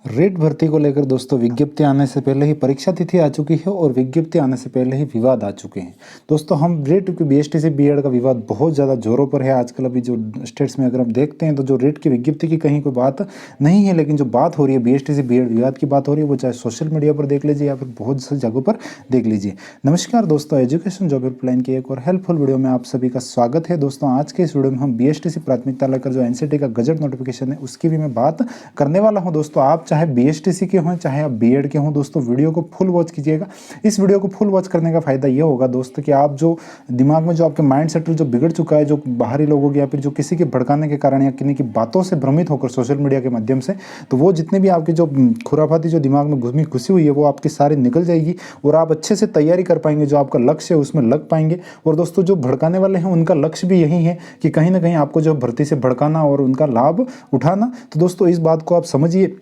Rate भर्ती को लेकर दोस्तों विज्ञप्ति आने से पहले ही परीक्षा तिथि आ चुकी है और विज्ञप्ति आने से पहले ही विवाद आ चुके हैं। दोस्तों हम रेट की बीएसटीसी बीएड का विवाद बहुत ज़्यादा जोरों पर है आजकल। अभी जो स्टेट्स में अगर हम देखते हैं तो जो रेट की विज्ञप्ति की कहीं कोई बात नहीं है, लेकिन जो बात हो रही है बीएसटीसी बीएड विवाद की बात हो रही है, वो चाहे सोशल मीडिया पर देख लीजिए या फिर बहुत सी जगहों पर देख लीजिए। नमस्कार दोस्तों, एजुकेशन जॉब हेल्पलाइन की एक और हेल्पफुल वीडियो में आप सभी का स्वागत है। दोस्तों आज के इस वीडियो में हम बीएसटीसी प्राथमिकता लेकर जो एनसीटी का गजट नोटिफिकेशन है उसकी भी मैं बात करने वाला हूं। दोस्तों आप चाहे बीएसटीसी के हों चाहे आप बीएड के हों, दोस्तों वीडियो को फुल वॉच कीजिएगा। इस वीडियो को फुल वॉच करने का फायदा ये होगा दोस्तों कि आप जो दिमाग में जो आपके माइंड सेट जो बिगड़ चुका है, जो बाहरी लोगों की या फिर जो किसी के भड़काने के कारण या किन्हीं की बातों से भ्रमित होकर सोशल मीडिया के माध्यम से, तो वो जितने भी आपकी जो खुराफाती जो दिमाग में घुसी हुई है वो आपकी सारी निकल जाएगी और आप अच्छे से तैयारी कर पाएंगे। जो आपका लक्ष्य है उसमें लग पाएंगे। और दोस्तों जो भड़काने वाले हैं उनका लक्ष्य भी यही है कि कहीं ना कहीं आपको जो भर्ती से भड़काना और उनका लाभ उठाना। तो दोस्तों इस बात को आप समझिए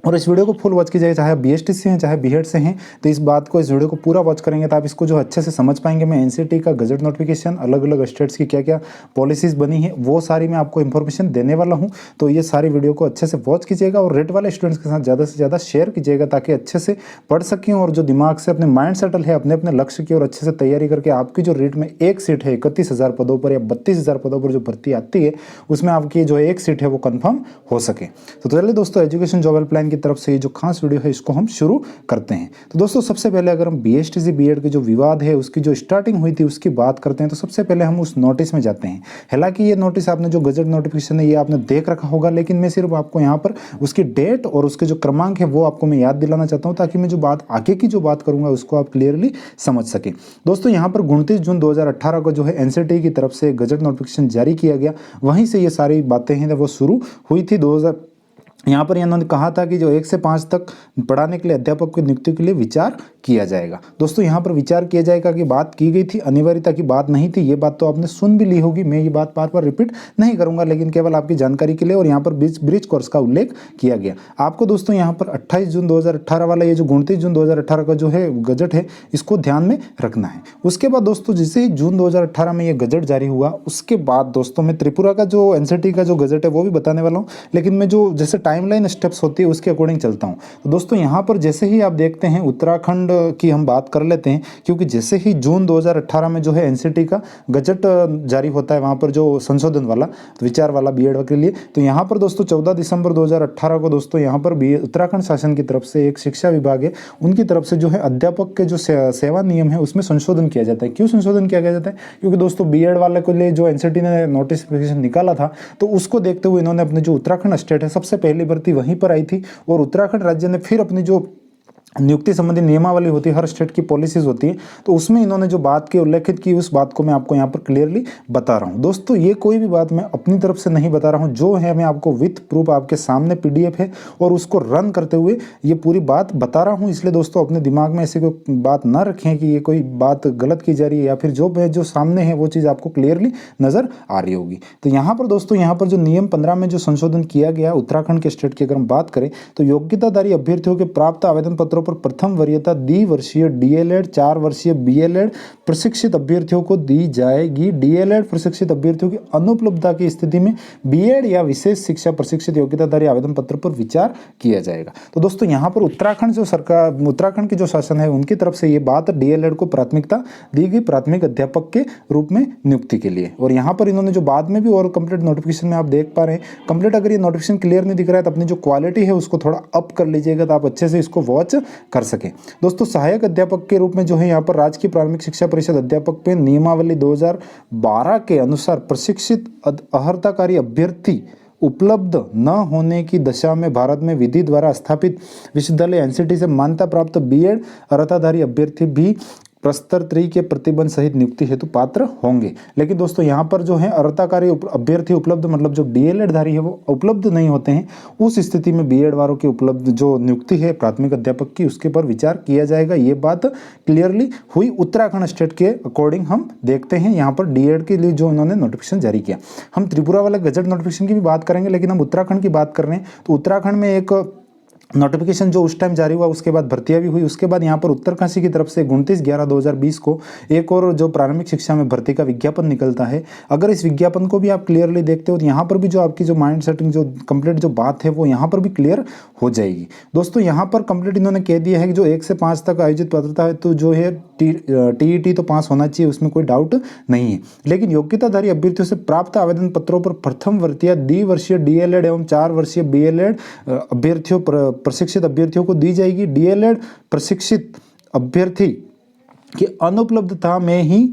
और इस वीडियो को फुल वॉच कीजिए, चाहे बीएसटी से हैं चाहे बीएड से हैं, तो इस बात को इस वीडियो को पूरा वॉच करेंगे तो आप इसको जो अच्छे से समझ पाएंगे। मैं एनसीटी का गजट नोटिफिकेशन, अलग अलग स्टेट्स की क्या क्या पॉलिसीज बनी है वो सारी मैं आपको इन्फॉर्मेशन देने वाला हूं। तो ये सारी वीडियो को अच्छे से वॉच कीजिएगा और रेट वाले स्टूडेंट्स के साथ ज़्यादा से ज़्यादा शेयर कीजिएगा ताकि अच्छे से पढ़ सकें और जो दिमाग से अपने माइंड सेटल है अपने अपने लक्ष्य की और अच्छे से तैयारी करके आपकी जो रेट में एक सीट है 31,000 पदों पर या 32,000 पदों पर जो भर्ती आती है उसमें आपकी जो एक सीट है वो कन्फर्म हो सके। तो चलिए दोस्तों एजुकेशन जॉब हेल्पलाइन की तरफ से ये जो खास वीडियो है इसको हम शुरू करते हैं। तो दोस्तों सबसे पहले अगर हम बीएसटीसी बीएड के जो विवाद है उसकी जो स्टार्टिंग हुई थी उसकी बात करते हैं तो सबसे पहले हम उस नोटिस में जाते हैं। हालांकि ये नोटिस आपने जो गजट नोटिफिकेशन है ये आपने देख रखा होगा, लेकिन मैं सिर्फ आपको यहाँ पर उसकी डेट और उसके जो क्रमांक है वो आपको मैं याद दिलाना चाहता हूँ ताकि मैं जो बात आगे की जो बात करूंगा उसको आप क्लियरली समझ सकें। दोस्तों यहाँ पर 29 जून 2018 को जो है एनसीटी की तरफ से गजट नोटिफिकेशन जारी किया गया, वहीं से ये सारी बातें हैं वो शुरू हुई थी। यहाँ पर इन्होंने कहा था कि जो 1 से 5 तक पढ़ाने के लिए अध्यापक की नियुक्ति के लिए विचार किया जाएगा। दोस्तों यहाँ पर विचार किया जाएगा की बात की गई थी, अनिवार्यता की बात नहीं थी। ये बात तो आपने सुन भी ली होगी, मैं ये बात बार बार रिपीट नहीं करूंगा, लेकिन केवल आपकी जानकारी के लिए। और यहाँ पर ब्रिज कोर्स का उल्लेख किया गया आपको। दोस्तों यहाँ पर 28 जून 2018 वाला ये जो 29 जून 2018 का जो है गजट है इसको ध्यान में रखना है। उसके बाद दोस्तों जैसे ही जून 2018 में ये गजट जारी हुआ उसके बाद दोस्तों मैं त्रिपुरा का जो एनसीटी का जो गजट है वो भी बताने वाला हूँ, लेकिन मैं जो जैसे टाइमलाइन स्टेप्स होती है उसके अकॉर्डिंग चलता हूं। तो दोस्तों यहां पर जैसे ही आप देखते हैं उत्तराखंड की हम बात कर लेते हैं, क्योंकि जैसे ही जून 2018 में जो है एनसीटी का गजट जारी होता है वहां पर जो संशोधन वाला विचार वाला बीएड के लिए, तो यहां पर दोस्तों 14 दिसंबर 2018 को दोस्तों यहां पर उत्तराखंड शासन की तरफ से एक शिक्षा विभाग है उनकी तरफ से जो है अध्यापक के जो सेवा नियम है उसमें संशोधन किया जाता है। क्यों संशोधन किया जाता है? क्योंकि दोस्तों बीएड वाले के लिए जो एनसीटी ने नोटिफिकेशन निकाला था तो उसको देखते हुए इन्होंने अपने जो उत्तराखंड स्टेट है सबसे पहली भर्ती वहीं पर आई थी और उत्तराखंड राज्य ने फिर अपनी जो नियुक्ति संबंधी नियमावली होती है, हर स्टेट की पॉलिसीज होती है, तो उसमें इन्होंने जो बात की उल्लेखित की उस बात को मैं आपको यहाँ पर क्लियरली बता रहा हूँ। दोस्तों ये कोई भी बात मैं अपनी तरफ से नहीं बता रहा हूँ, जो है मैं आपको विथ प्रूफ आपके सामने पीडीएफ है और उसको रन करते हुए ये पूरी बात बता रहा हूँ। इसलिए दोस्तों अपने दिमाग में ऐसी कोई बात ना रखें कि ये कोई बात गलत की जा रही है या फिर जो सामने है वो चीज़ आपको क्लियरली नजर आ रही होगी। तो यहाँ पर दोस्तों यहाँ पर जो नियम 15 में जो संशोधन किया गया उत्तराखंड के स्टेट की अगर हम बात करें तो योग्यताधारी अभ्यर्थियों के प्राप्त आवेदन पत्रों पर प्रथम वरीयता द्विवर्षीय डीएलएड 4 वर्षीय बीएलएड प्रशिक्षित अभ्यर्थियों को दी जाएगी। डीएलएड प्रशिक्षित अभ्यर्थियों की अनुपलब्धता की स्थिति में बीएड या विशेष शिक्षा प्रशिक्षित योग्यताधारी आवेदन पत्र पर विचार किया जाएगा। तो दोस्तों यहाँ पर उत्तराखंड जो सरकार उत्तराखंड की जो शासन है उनकी तरफ से ये बात डीएलएड को प्राथमिकता दी गई प्राथमिक अध्यापक के रूप में नियुक्ति के लिए। और यहाँ पर इन्होंने जो बाद में भी और कंप्लीट नोटिफिकेशन में आप देख पा रहे हैं, कंप्लीट अगर ये नोटिफिकेशन क्लियर नहीं दिख रहा है तो अपनी जो क्वालिटी है उसको थोड़ा अप कर लीजिएगा तो आप अच्छे से इसको वॉच कर सके। दोस्तों सहायक अध्यापक के रूप में जो है यहाँ पर राजकीय प्राथमिक शिक्षा परिषद अध्यापक पे नियमावली 2012 के अनुसार प्रशिक्षित अर्हताकारी अभ्यर्थी उपलब्ध न होने की दशा में भारत में विधि द्वारा स्थापित विश्वविद्यालय एनसीटी से मान्यता प्राप्त बीएड अर्हताधारी अभ्यर्थी भी प्रस्तर 3 के प्रतिबंध सहित नियुक्ति हेतु पात्र होंगे। लेकिन दोस्तों यहाँ पर जो है अर्हताकारी अभ्यर्थी उपलब्ध मतलब जो डीएलएड धारी है वो उपलब्ध नहीं होते हैं, उस स्थिति में बीएड वालों की उपलब्ध जो नियुक्ति है प्राथमिक अध्यापक की उसके पर विचार किया जाएगा। ये बात क्लियरली हुई उत्तराखंड स्टेट के अकॉर्डिंग। हम देखते हैं यहाँ पर डीएड के लिए जो उन्होंने नोटिफिकेशन जारी किया। हम त्रिपुरा वाले गजट नोटिफिकेशन की भी बात करेंगे, लेकिन हम उत्तराखंड की बात कर रहे हैं तो उत्तराखंड में एक नोटिफिकेशन जो उस टाइम जारी हुआ, उसके बाद भर्तियां भी हुई। उसके बाद यहाँ पर उत्तरकाशी की तरफ से 29/11/2020 को एक और जो प्रारंभिक शिक्षा में भर्ती का विज्ञापन निकलता है। अगर इस विज्ञापन को भी आप क्लियरली देखते हो तो यहाँ पर भी जो आपकी जो माइंड सेटिंग जो कंप्लीट जो बात है वो यहाँ पर भी क्लियर हो जाएगी। दोस्तों यहाँ पर कंप्लीट इन्होंने कह दिया है कि जो 1 से 5 तक आयोजित पात्रता है तो जो है TET तो पास होना चाहिए, उसमें कोई डाउट नहीं है। लेकिन योग्यताधारी अभ्यर्थियों से प्राप्त आवेदन पत्रों पर प्रथम वर्षीय द्विवर्षीय DLED एवं 4 वर्षीय BLED अभ्यर्थियों प्रशिक्षित अभ्यर्थियों को दी जाएगी। DLED प्रशिक्षित अभ्यर्थी की अनुपलब्धता में ही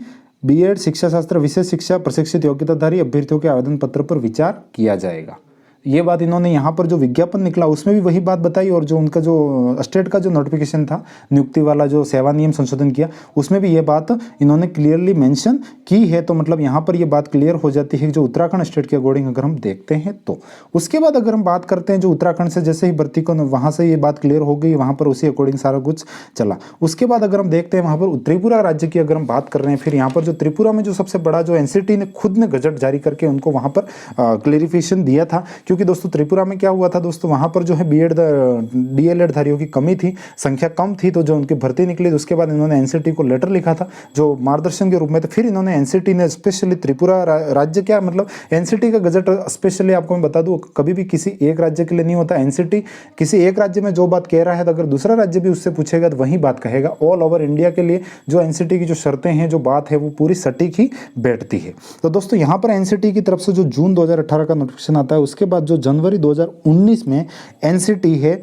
BEd शिक्षा शास्त्र विशेष शिक्षा प्रशिक्षित योग्यताधारी अभ्यर्थियों के आवेदन पत्र पर विचार किया जाएगा। ये बात इन्होंने यहाँ पर जो विज्ञापन निकला उसमें भी वही बात बताई, और जो उनका जो स्टेट का जो नोटिफिकेशन था नियुक्ति वाला जो सेवा नियम संशोधन किया उसमें भी ये बात इन्होंने क्लियरली मेंशन की है। तो मतलब यहाँ पर ये बात क्लियर हो जाती है जो उत्तराखंड स्टेट के अकॉर्डिंग अगर हम देखते हैं तो। उसके बाद अगर हम बात करते हैं जो उत्तराखंड से जैसे ही भर्ती को वहाँ से ये बात क्लियर हो गई, वहाँ पर उसी अकॉर्डिंग सारा कुछ चला। उसके बाद अगर हम देखते हैं वहाँ पर त्रिपुरा राज्य की अगर हम बात कर रहे हैं, फिर यहाँ पर जो त्रिपुरा में जो सबसे बड़ा जो NCT ने खुद ने गजट जारी करके उनको वहाँ पर क्लेरिफिकेशन दिया था। क्योंकि दोस्तों त्रिपुरा में क्या हुआ था दोस्तों, वहाँ पर जो है DLED धारियों की कमी थी, संख्या कम थी, तो जो उनकी भर्ती निकली तो उसके बाद इन्होंने NCT को लेटर लिखा था जो मार्गदर्शन के रूप में। तो फिर इन्होंने NCT ने स्पेशली त्रिपुरा राज्य क्या मतलब NCT का गजट स्पेशली आपको मैं बता दूं कभी भी किसी एक राज्य के लिए नहीं होता। NCT किसी एक राज्य में जो बात कह रहा है तो अगर दूसरा राज्य भी उससे पूछेगा तो वही बात कहेगा। ऑल ओवर इंडिया के लिए जो NCT की जो शर्तें हैं, जो बात है वो पूरी सटीक ही बैठती है। तो दोस्तों यहाँ पर NCT की तरफ से जो जून 2018 का नोटिफिकेशन आता है, उसके बाद जो जनवरी 2019 में NCT है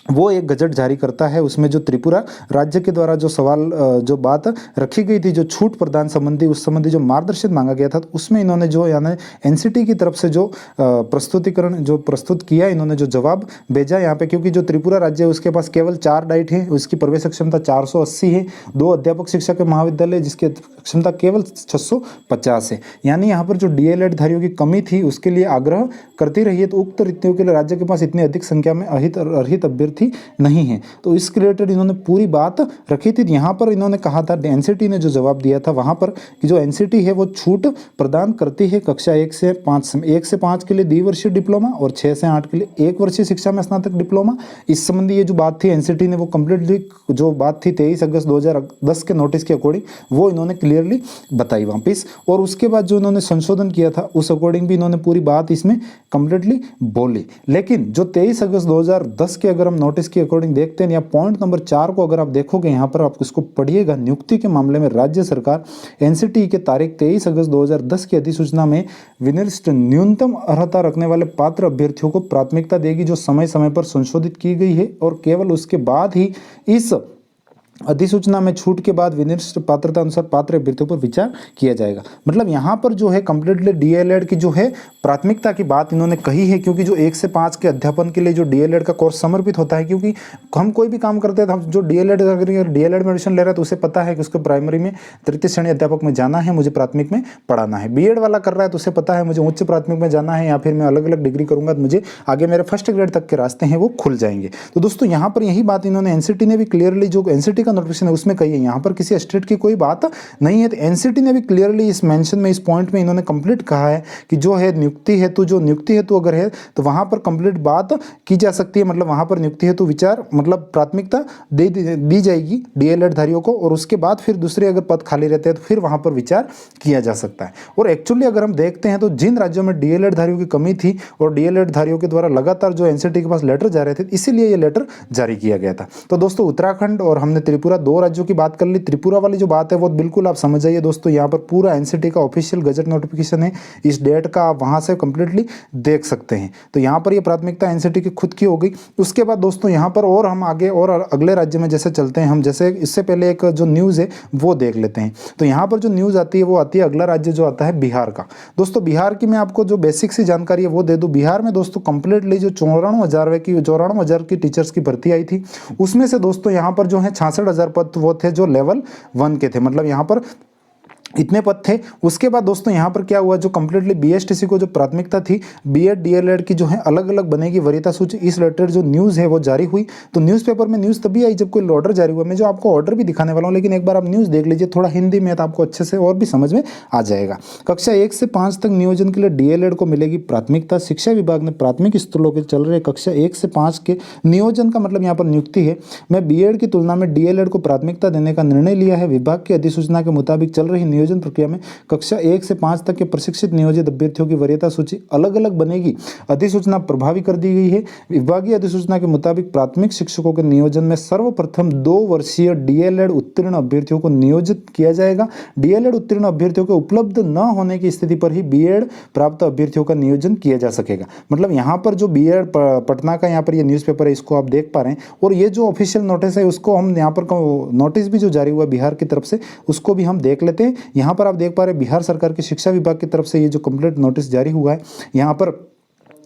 वो एक गजट जारी करता है। उसमें जो त्रिपुरा राज्य के द्वारा जो सवाल जो बात रखी गई थी, जो छूट प्रदान संबंधी उस संबंधी जो मार्गदर्शन मांगा गया था, तो उसमें इन्होंने जो यानी NCT की तरफ से जो प्रस्तुतिकरण जो प्रस्तुत किया, इन्होंने जो जवाब भेजा यहाँ पे, क्योंकि जो त्रिपुरा राज्य है उसके पास केवल 4 डाइट है, उसकी प्रवेश क्षमता 480 है, 2 अध्यापक शिक्षा के महाविद्यालय जिसकी क्षमता केवल 650 है। यानी यहाँ पर जो DLED धारियों की कमी थी उसके लिए आग्रह करती रही है। तो उक्त रिक्तियों के लिए राज्य के पास इतनी अधिक संख्या में अर्हित अभ्यर्थी नहीं है। तो इसके रिलेटेड इन्होंने पूरी बात रखी थी। यहाँ पर इन्होंने कहा था, NCT ने जो जवाब दिया था वहाँ पर कि जो NCT है वो छूट प्रदान करती है कक्षा 1 से 5 के लिए द्विवर्षीय डिप्लोमा और 6 से 8 के लिए 1 वर्षीय शिक्षा में स्नातक डिप्लोमा। इस संबंधी ये जो बात थी NCT ने वो कम्प्लीटली जो बात थी 23 अगस्त 2010 के नोटिस के अकॉर्डिंग वो इन्होंने क्लियरली बताई वापिस। और उसके बाद जो इन्होंने संशोधन किया था उस अकॉर्डिंग भी इन्होंने पूरी बात इसमें कम्प्लीटली बोली। लेकिन जो 23 अगस्त 2010 के अगर हम नोटिस के अकॉर्डिंग देखते हैं, या पॉइंट नंबर 4 को अगर आप देखोगे यहाँ पर आप इसको पढ़िएगा, नियुक्ति के मामले में राज्य सरकार NCT के तारीख 23 अगस्त 2010 की अधिसूचना में विनिर्दिष्ट न्यूनतम अर्हता रखने वाले पात्र अभ्यर्थियों को प्राथमिकता देगी जो समय समय पर संशोधित की गई है, और केवल उसके बाद ही इस अधिसूचना में छूट के बाद विनिर्दिष्ट पात्रता अनुसार पात्र अभ्यर्थियों पर विचार किया जाएगा। मतलब यहाँ पर जो है कम्प्लीटली DLED की जो है प्राथमिकता की बात इन्होंने कही है, क्योंकि जो 1 से 5 के अध्यापन के लिए जो DLED का कोर्स समर्पित होता है, क्योंकि हम कोई भी काम करते हैं तो हम जो DLED में एडमिशन ले रहा है तो उसे पता है कि उसको प्राइमरी में तृतीय श्रेणी अध्यापक में जाना है, मुझे प्राथमिक में पढ़ाना है। BEd वाला कर रहा है तो उसे पता है मुझे उच्च प्राथमिक में जाना है, या फिर मैं अलग अलग डिग्री करूंगा तो मुझे आगे मेरे फर्स्ट ग्रेड तक के रास्ते हैं वो खुल जाएंगे। तो दोस्तों यहाँ पर यही बात इन्होंने NCT ने भी क्लियरली जो NCT का नोटिफिकेशन है उसमें कही है, यहाँ पर किसी स्टेट की कोई बात नहीं है। तो NCT ने भी क्लियरली इस मेंशन में इस पॉइंट में इन्होंने कंप्लीट कहा है कि जो है नियुक्ति हेतु अगर है तो वहां पर कंप्लीट बात की जा सकती है। मतलब वहां पर नियुक्ति हेतु विचार मतलब प्राथमिकता दी जाएगी DLED धारियों को, और उसके बाद फिर दूसरे अगर पद खाली रहते हैं तो फिर वहां पर विचार किया जा सकता है। और एक्चुअली अगर हम देखते हैं तो जिन राज्यों में DLED धारियों की कमी थी और DLED धारियों के द्वारा लगातार जो NCT के पास लेटर जा रहे थे, इसीलिए ये लेटर जारी किया गया था। तो दोस्तों उत्तराखंड और हमने त्रिपुरा 2 राज्यों की बात कर ली। त्रिपुरा वाली जो बात है वो बिल्कुल आप समझ जाइए दोस्तों, यहाँ पर पूरा NCT का ऑफिशियल गजट नोटिफिकेशन है, इस डेट का आप वहाँ से कंप्लीटली देख सकते हैं। तो यहाँ पर ये प्राथमिकता NCT की खुद की हो गई। उसके बाद दोस्तों यहाँ पर और हम आगे और अगले राज्य में जैसे चलते हैं, हम जैसे इससे पहले एक जो न्यूज़ है वो देख लेते हैं। तो यहाँ पर जो न्यूज़ आती है वो आती है अगला राज्य जो आता है बिहार का। दोस्तों बिहार की मैं आपको जो बेसिक सी जानकारी है वो दे दूँ। बिहार में दोस्तों कंप्लीटली जो 94,000 की टीचर्स की भर्ती आई थी, उसमें से दोस्तों यहाँ पर जो है 66,000 पद वो थे जो लेवल 1 के थे। मतलब यहाँ पर इतने पद थे। उसके बाद दोस्तों यहाँ पर क्या हुआ, जो कंप्लीटली बीएसटीसी को जो प्राथमिकता थी बीएड डीएलएड की जो है अलग अलग बनेगी वरीयता सूची, इस रिलेटेड जो न्यूज़ है वो जारी हुई। तो न्यूज़पेपर में न्यूज़ तभी आई जब कोई ऑर्डर जारी हुआ। मैं जो आपको ऑर्डर भी दिखाने वाला हूँ, लेकिन एक बार आप न्यूज़ देख लीजिए थोड़ा हिंदी में, तो आपको अच्छे से और भी समझ में आ जाएगा। कक्षा 1 से 5 तक नियोजन के लिए डीएलएड को मिलेगी प्राथमिकता। शिक्षा विभाग ने प्राथमिक स्कूलों के चल रहे कक्षा 1 से 5 के नियोजन का मतलब यहाँ पर नियुक्ति है में बीएड की तुलना में डीएलएड को प्राथमिकता देने का निर्णय लिया है। विभाग की अधिसूचना के मुताबिक चल रही नियोजन प्रक्रिया में कक्षा 1 से 5 तक के प्रशिक्षित नियोजित अभ्यर्थियों की वरीयता सूची अलग अलग बनेगी। अधिसूचना प्रभावी कर दी गई है। विभागीय अधिसूचना के मुताबिक प्राथमिक शिक्षकों के नियोजन में सर्वप्रथम 2 वर्षीय डीएलएड उत्तीर्ण अभ्यर्थियों को नियोजित किया जाएगा। डीएलएड उत्तीर्ण अभ्यर्थियों के उपलब्ध न होने की स्थिति पर ही बीएड प्राप्त अभ्यर्थियों का नियोजन किया जा सकेगा। मतलब यहाँ पर जो बीएड पटना का यहाँ पर ये न्यूज़पेपर है, इसको आप देख पा रहे हैं। और ये जो ऑफिशियल नोटिस है उसको हम यहाँ पर नोटिस भी जो जारी हुआ बिहार की तरफ से, उसको भी हम देख लेते हैं। यहाँ पर आप देख पा रहे हैं बिहार सरकार के शिक्षा विभाग की तरफ से ये जो कंप्लीट नोटिस जारी हुआ है, यहाँ पर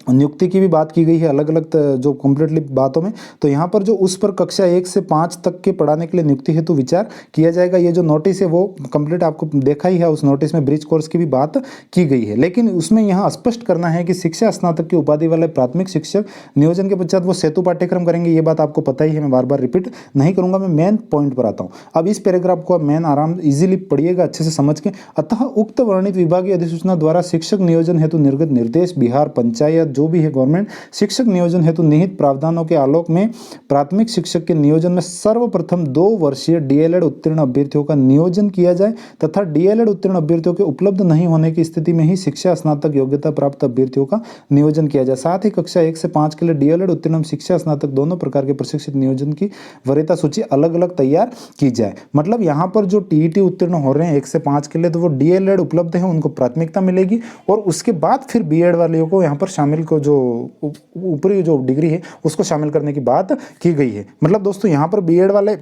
नियुक्ति की भी बात की गई है अलग अलग जो कम्प्लीटली बातों में। तो यहाँ पर जो उस पर कक्षा 1 से 5 तक के पढ़ाने के लिए नियुक्ति हेतु विचार किया जाएगा। ये जो नोटिस है वो कंप्लीट आपको देखा ही है, उस नोटिस में ब्रिज कोर्स की भी बात की गई है। लेकिन उसमें यहाँ स्पष्ट करना है कि शिक्षा स्नातक की उपाधि वाले प्राथमिक शिक्षक नियोजन के पश्चात वो सेतु पाठ्यक्रम करेंगे। ये बात आपको पता ही है, मैं बार बार रिपीट नहीं करूँगा, मैं मेन पॉइंट पर आता हूँ। अब इस पैराग्राफ को मेन आराम इजीली पढ़िएगा अच्छे से समझ के। अतः उक्त वर्णित विभागीय अधिसूचना द्वारा शिक्षक नियोजन हेतु निर्गत निर्देश बिहार पंचायत जो भी है गवर्नमेंट शिक्षक नियोजन हेतु निहित प्रावधानों के आलोक में प्राथमिक शिक्षक के नियोजन में सर्वप्रथम 2 वर्षीय डीएलएड उत्तीर्ण अभ्यर्थियों का नियोजन किया जाए तथा डीएलएड उत्तीर्ण अभ्यर्थियों के उपलब्ध नहीं होने की स्थिति में ही शिक्षा स्नातक योग्यता प्राप्त अभ्यर्थियों का नियोजन किया जाए। साथ ही कक्षा 1 से 5 के लिए डीएलएड उत्तीर्ण शिक्षा स्नातक दोनों प्रकार के प्रशिक्षित नियोजन की वरीयता सूची अलग अलग तैयार की जाए। मतलब यहाँ पर जो टीईटी उत्तीर्ण हो रहे हैं 1 से 5 के लिए, तो वो डीएलएड उपलब्ध है उनको प्राथमिकता मिलेगी और उसके बाद फिर बीएड वालों को यहाँ पर शामिल को जो ऊपरी जो डिग्री है उसको शामिल करने की बात की गई है। मतलब दोस्तों यहाँ पर बीएड वाले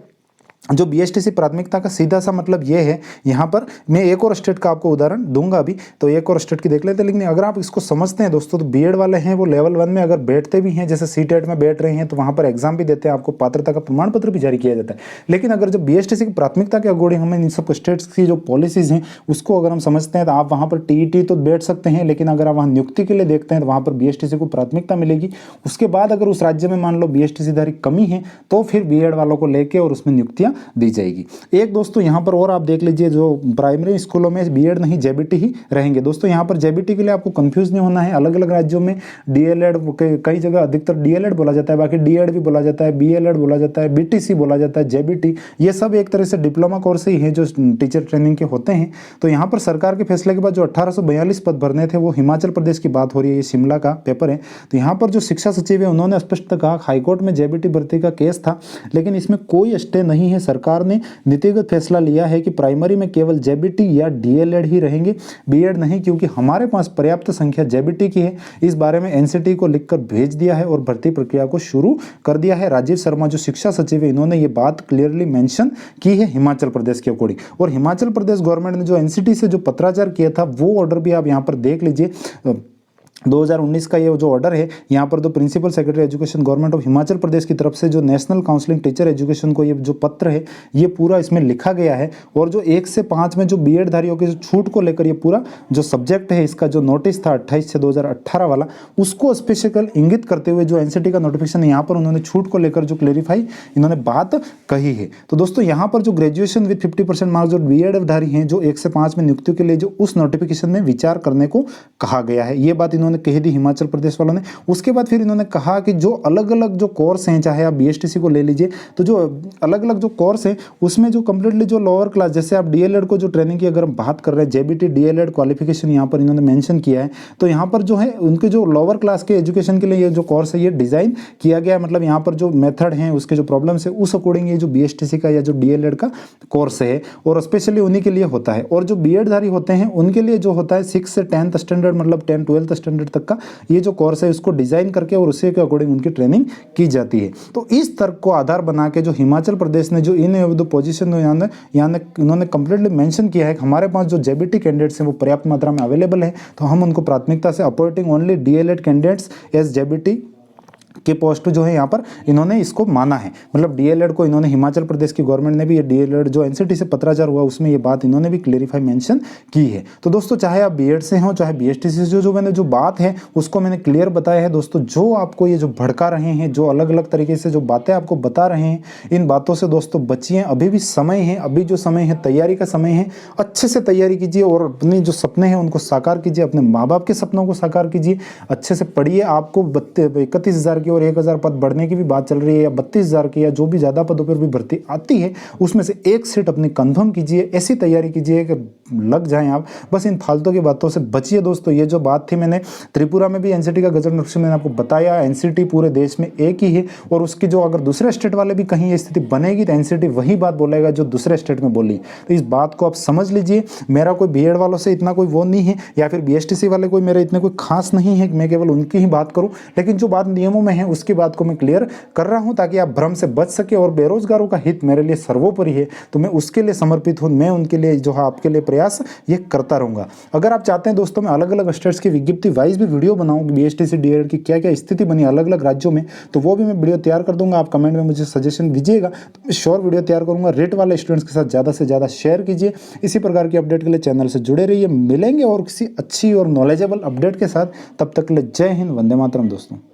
जो बीएसटीसी प्राथमिकता का सीधा सा मतलब ये है। यहाँ पर मैं एक और स्टेट का आपको उदाहरण दूंगा अभी, तो एक और स्टेट की देख लेते हैं। लेकिन अगर आप इसको समझते हैं दोस्तों, तो बीएड वाले हैं वो लेवल 1 में अगर बैठते भी हैं, जैसे सीटेट में बैठ रहे हैं, तो वहाँ पर एग्जाम भी देते हैं, आपको पात्रता का प्रमाण पत्र भी जारी किया जाता है। लेकिन अगर जो बीएसटीसी की प्राथमिकता के अकॉर्डिंग हमें इन सब स्टेट्स की जो पॉलिसीज हैं उसको अगर हम समझते हैं, तो आप वहाँ पर टीईटी तो बैठ सकते हैं, लेकिन अगर आप वहाँ नियुक्ति के लिए देखते हैं तो वहाँ पर बीएसटीसी को प्राथमिकता मिलेगी। उसके बाद अगर उस राज्य में मान लो बीएसटीसी धारी कमी है तो फिर बीएड वालों को लेके और उसमें नियुक्तियाँ दी जाएगी। एक दोस्तों यहाँ पर और आप देख लीजिए, जो प्राइमरी स्कूलों में बीएड नहीं जेबीटी ही रहेंगे। दोस्तों यहाँ पर जेबीटी के लिए आपको कंफ्यूज नहीं होना है। अलग अलग राज्यों में डीएलएड, कई जगह अधिकतर डीएलएड बोला जाता है, बाकी डीएड भी बोला जाता है, बीएलएड बोला जाता है, बीटीसी बोला जाता है, जेबीटी, ये सब एक तरह से डिप्लोमा कोर्स ही है जो टीचर ट्रेनिंग के होते हैं। तो यहाँ पर सरकार के फैसले के बाद जो 1842 पद भरने थे वो हिमाचल प्रदेश की बात हो रही है, ये शिमला का पेपर है। तो यहाँ पर जो शिक्षा सचिव है उन्होंने स्पष्ट कहा, हाईकोर्ट में जेबीटी भर्ती का केस था लेकिन इसमें कोई स्टे नहीं है। सरकार ने नीतिगत फैसला लिया है कि प्राइमरी में केवल जेबीटी या डीएलएड ही रहेंगे, बीएड नहीं, क्योंकि हमारे पास पर्याप्त संख्या जेबीटी की है। इस बारे में एनसीटी को लिखकर भेज दिया है और भर्ती प्रक्रिया को शुरू कर दिया है। राजीव शर्मा जो शिक्षा सचिव है इन्होंने ये बात क्लियरली मेंशन की है हिमाचल प्रदेश के अकॉर्डिंग। और हिमाचल प्रदेश गवर्नमेंट ने जो एनसीटी से जो पत्राचार किया था वो ऑर्डर भी आप यहाँ पर देख लीजिए। 2019 का ये जो ऑर्डर है, यहाँ पर जो principal secretary education government of Himachal Pradesh की तरफ से जो नेशनल काउंसलिंग टीचर एजुकेशन को ये जो पत्र है ये पूरा इसमें लिखा गया है। और जो 1 से 5 में जो बीएड धारियों की छूट को लेकर ये पूरा जो सब्जेक्ट है इसका जो नोटिस था 28/6/2018 वाला, उसको स्पेसिफिकल इंगित करते हुए जो एनसीटी का नोटिफिकेशन यहाँ पर उन्होंने छूट को लेकर जो क्लेरिफाई इन्होंने बात कही है। तो दोस्तों यहाँ पर जो ग्रेजुएशन विद 50% मार्क्स जो बीएड धारी हैं जो 1 से 5 में नियुक्तियों के लिए जो उस नोटिफिकेशन में विचार करने को कहा गया है, ये बात कह दी हिमाचल प्रदेश वालों ने। उसके बाद फिर इन्होंने कहा कि जो अलग अलग जो कोर्स हैं, चाहे आप बीएसटीसी को ले लीजिए, तो जो अलग अलग जो कोर्स हैं उसमें जो कंप्लीटली जो लोअर क्लास, जैसे आप डीएलएड को जो ट्रेनिंग की अगर हम बात कर रहे हैं, जेबीटी डीएलएड क्वालिफिकेशन यहाँ पर इन्होंने मेंशन किया है। तो यहाँ पर जो है उनके जो लोअर क्लास के एजुकेशन के लिए ये जो कोर्स है ये डिजाइन किया गया है। मतलब यहाँ पर जो मेथड है उसके जो प्रॉब्लम्स है उस अकॉर्डिंग ये जो बीएसटीसी का या जो डीएलएड का कोर्स है और स्पेशली उन्हीं के लिए होता है। और जो बीएड धारी होते हैं उनके लिए जो होता है 6 से 10th स्टैंडर्ड, मतलब 10-12th स्टैंडर्ड तक का ये जो कोर्स है उसको डिजाइन करके और उसी के अकॉर्डिंग उनकी ट्रेनिंग की जाती है। तो इस तर्क को आधार बना के जो हिमाचल प्रदेश ने जो इन पोजीशन इन्होंने कंप्लीटली मेंशन किया है कि हमारे पास जो जेबीटी कैंडिडेट्स हैं वो पर्याप्त मात्रा में अवेलेबल है, तो हम उनको प्राथमिकता से appointing only DElEd candidates as JBT के पोस्ट जो है यहाँ पर इन्होंने इसको माना है, मतलब डीएलएड को इन्होंने, हिमाचल प्रदेश की गवर्नमेंट ने भी ये डीएलएड जो एनसीटी से पत्राचार हुआ उसमें ये बात इन्होंने भी क्लेरिफाई मेंशन की है। तो दोस्तों चाहे आप बीएड से हो चाहे बीएसटीसी से, जो मैंने जो बात है उसको मैंने क्लियर बताया है दोस्तों। जो आपको ये जो भड़का रहे हैं, जो अलग अलग तरीके से जो बातें आपको बता रहे हैं, इन बातों से दोस्तों बचिए। अभी भी समय है, अभी जो समय है तैयारी का समय है। अच्छे से तैयारी कीजिए और अपने जो सपने हैं उनको साकार कीजिए, अपने माँ बाप के सपनों को साकार कीजिए। अच्छे से पढ़िए। आपको 31,000 की और 1,000 पद बढ़ने की भी बात चल रही है, या 32,000 की, या जो भी ज़्यादा पदों पर भी भर्ती आती है उसमें से एक सीट अपनी कंफर्म कीजिए। ऐसी तैयारी कीजिए कि लग जाएं आप। बस इन फालतू की बातों से बचिए दोस्तों। ये जो बात थी, मैंने त्रिपुरा में भी एनसीटी का गजट नोटिफिकेशन मैंने आपको बताया, एनसीटी पूरे देश में एक ही है, और उसकी जो अगर दूसरे स्टेट वाले भी कहीं ये स्थिति बनेगी तो एनसीटी वही बात बोलेगा जो दूसरे स्टेट में बोली। तो इस बात को आप समझ लीजिए। मेरा कोई बीएड वालों से इतना कोई वो नहीं है, या फिर बीएसटीसी वाले कोई मेरे इतने कोई खास नहीं है, मैं केवल उनकी ही बात करूं, लेकिन जो बात नियमों में है उसकी बात को मैं क्लियर कर रहा हूं ताकि आप भ्रम से बच सके। और बेरोजगारों का हित मेरे लिए सर्वोपरि है, तो मैं उसके लिए समर्पित हूं। मैं उनके लिए जो है आपके लिए प्रयास ये करता रहूंगा। अगर आप चाहते हैं दोस्तों मैं अलग अलग स्टेट्स की विज्ञप्ति वाइज भी वीडियो बनाऊं, बीएसटीसी डीएड की क्या क्या स्थिति बनी अलग अलग राज्यों में, तो वो भी मैं वीडियो तैयार कर दूंगा। आप कमेंट में मुझे सजेशन दीजिएगा तो मैं श्योर वीडियो तैयार करूंगा। रेट वाले स्टूडेंट्स के साथ ज़्यादा से ज़्यादा शेयर कीजिए। इसी प्रकार की अपडेट के लिए चैनल से जुड़े रहिए। मिलेंगे और किसी अच्छी और नॉलेजेबल अपडेट के साथ। तब तक के लिए जय हिंद, वंदे मातरम दोस्तों।